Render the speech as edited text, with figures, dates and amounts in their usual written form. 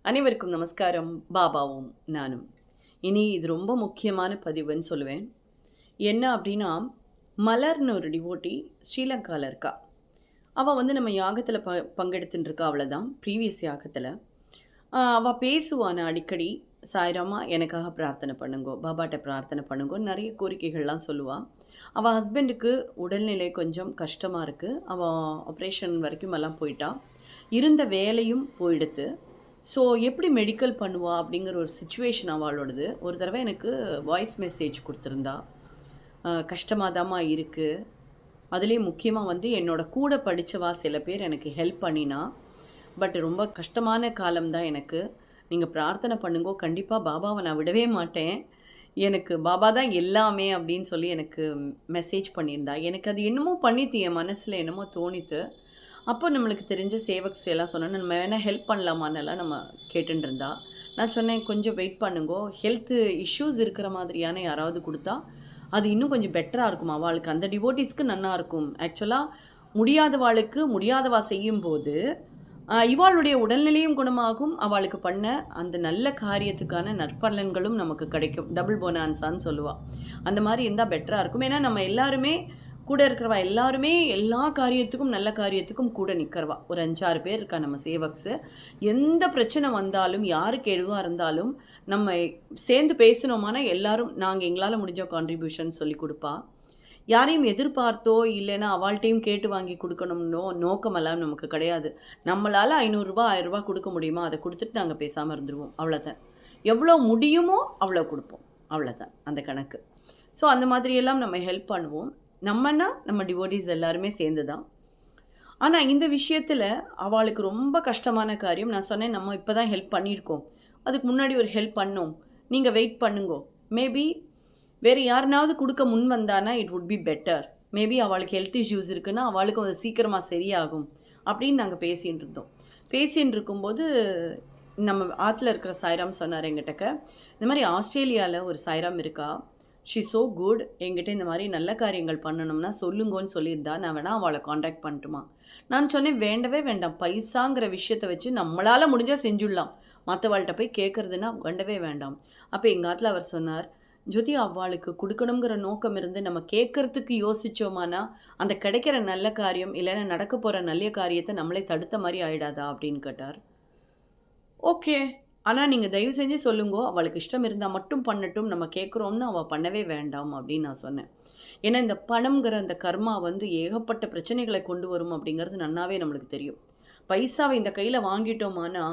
அனைவருக்கும் நமஸ்காரம். பாபாவும் நானும். இனி இது ரொம்ப முக்கியமான பதிவுன்னு சொல்லுவேன். என்ன அப்படின்னா, மலர்னு ஒரு டிவோட்டி ஸ்ரீலங்கால இருக்கா. அவ வந்து நம்ம யாகத்தில பங்கெடுத்துட்டு இருக்கா அவ்வளதான். ப்ரீவியஸ் யாகத்தில. அவ பேசுவானா அடிக்கடி, "சாய்ராமா எனக்காக பிரார்த்தனை பண்ணுங்கோ, பாபாட்ட பிரார்த்தனை பண்ணுங்கோன்னு" நெறைய கோரிக்கைகள்லாம் சொல்லுவா. அவ ஹஸ்பண்டுக்கு உடல்நிலை கொஞ்சம் கஷ்டமா இருக்கு. அவ ஆப்ரேஷன் வரைக்குமெல்லாம் போயிட்டா. இருந்த வேலையும் போயிடுத்து. ஸோ, எப்படி மெடிக்கல் பண்ணுவா? அப்படிங்கிற ஒரு சிச்சுவேஷன் அவளோடது. ஒரு தடவ எனக்கு வாய்ஸ் மெசேஜ் குடுத்திருந்தா. கஷ்டமா தாம்மா இருக்கு. அதுலயும் முக்கியமா வந்து என்னோட கூட படிச்சவா சில பேர் எனக்கு ஹெல்ப் பண்ணினா. பட் ரொம்ப கஷ்டமான காலம் தான் எனக்கு. நீங்க பிரார்த்தனை பண்ணுங்கோ. கண்டிப்பா பாபாவ நான் விடவே மாட்டேன். எனக்கு பாபா தான் எல்லாமே அப்படின்னு சொல்லி எனக்கு மெசேஜ் பண்ணியிருந்தா. எனக்கு அது என்னமோ பண்ணித்து என் மனசுல என்னமோ தோணித்து. அப்போ நம்மளுக்கு தெரிஞ்ச சேவக்ஸ் எல்லாம் சொன்னோன்னா, நம்ம வேணா ஹெல்ப் பண்ணலாமான்னுலாம் நம்ம கேட்டுட்டு இருந்தா. நான் சொன்னேன், "கொஞ்சம் வெயிட் பண்ணுங்கோ. ஹெல்த் இஷ்யூஸ் இருக்கிற மாதிரியான யாராவது குடுத்தா, அது இன்னும் கொஞ்சம் பெட்டரா இருக்கும். அவாளுக்கு அந்த டிவோட்டீஸ்க்கு நன்னா இருக்கும். ஆக்சுவலா முடியாதவாளுக்கு முடியாதவா செய்யும்போது, இவாளுடைய உடல்நிலையும் குணமாகும். அவளுக்கு பண்ண அந்த நல்ல காரியத்துக்கான நற்பலன்களும் நமக்கு கிடைக்கும். டபுள் போனான்ஸான்னு சொல்லுவா. அந்த மாரி இருந்தா பெட்டரா இருக்கும். ஏன்னா நம்ம எல்லாருமே கூட இருக்கிறவா எல்லாருமே எல்லா காரியத்துக்கும், நல்ல காரியத்துக்கும் கூட நிக்கிறவா. ஒரு 5, 6 பேர் இருக்கா நம்ம சேவக்ஸு. எந்த பிரச்சனை வந்தாலும், யாருக்கு எதுவா இருந்தாலும், நம்ம சேர்ந்து பேசினோமானா எல்லாரும் நாங்க எங்களால முடிஞ்ச கான்ட்ரிபியூஷன் சொல்லிக் குடுப்பா. யாரையும் எதிர்பார்த்தோ, இல்லைன்னா அவாள்ட்டயும் கேட்டு வாங்கி குடுக்கணும்னோ நோக்கமெல்லாம் நமக்கு கிடையாது. நம்மளால ரூ. 500 ரூ. 1000 குடுக்க முடியுமா? அத குடுத்துட்டு நாங்க பேசாம இருந்துருவோம். அவ்வளோதான். எவ்வளோ முடியுமோ அவ்வளோ குடுப்போம். அவ்வளோதான் அந்த கணக்கு. ஸோ அந்த மாதிரியெல்லாம் நம்ம ஹெல்ப் பண்ணுவோம். நம்மன்னா, நம்ம டிவோட்டீஸ் எல்லாருமே சேர்ந்து தான். ஆனா, இந்த விஷயத்துல அவளுக்கு ரொம்ப கஷ்டமான காரியம். நான் சொன்னேன், "நம்ம இப்ப தான் ஹெல்ப் பண்ணியிருக்கோம். அதுக்கு முன்னாடி ஒரு ஹெல்ப் பண்ணோம். நீங்க வெயிட் பண்ணுங்கோ. மேபி வேற யாருனாவது குடுக்க முன் வந்தானா, it would be better. Maybe அவளுக்கு ஹெல்த் இஷ்யூஸ் இருக்குன்னா, அவளுக்கும் அது சீக்கிரமா சரியாகும்." அப்படின்னு நாங்க பேசின்ட்டு இருந்தோம். பேசின்னு இருக்கும்போது, நம்ம ஆத்துல இருக்கிற சாய்ராம் சொன்னாரு எங்கிட்டக்க, "இந்த மாரி ஆஸ்திரேலியால ஒரு சாய்ராம் இருக்கா. She so good. என்கிட்ட இந்த மாரி நல்ல காரியங்கள் பண்ணணும்னா சொல்லுங்கோன்னு சொல்லியிருந்தா. நான் வேணா அவள கான்டாக்ட் பண்ணட்டுமா?" நான் சொன்னேன், "வேண்டவே வேண்டாம். பைசாங்கிற விஷயத்த வச்சு நம்மளால முடிஞ்சா செஞ்சுடலாம். மத்தவாள்ட்ட போய் கேட்கறதுன்னா வேண்டவே வேண்டாம்." அப்ப எங்க ஆத்துல அவர் சொன்னார், "ஜோதி அவ்வாளுக்கு குடுக்கணுங்கிற நோக்கம் இருந்து நம்ம கேட்கறதுக்கு யோசிச்சோமானா, அந்த கிடைக்கிற நல்ல காரியம் இல்லைன்னா நடக்கப் போற நல்ல காரியத்த நம்மளே தடுத்த மாரி ஆயிடாதா?" அப்படின்னு கேட்டார். ஓகே. ஆனா நீங்க தயவு செஞ்சு சொல்லுங்கோ. அவளுக்கு இஷ்டம் இருந்தா மட்டும் பண்ணட்டும். நம்ம கேட்குறோம்னு அவ பண்ணவே வேண்டாம் அப்படின்னு நான் சொன்னேன். ஏன்னா இந்த பணம்ங்கிற அந்த கர்மா வந்து ஏகப்பட்ட பிரச்சனைகள கொண்டு வரும் அப்படிங்கிறது நன்னாவே நம்மளுக்கு தெரியும். பைசாவ இந்த கையில வாங்கிட்டோமானா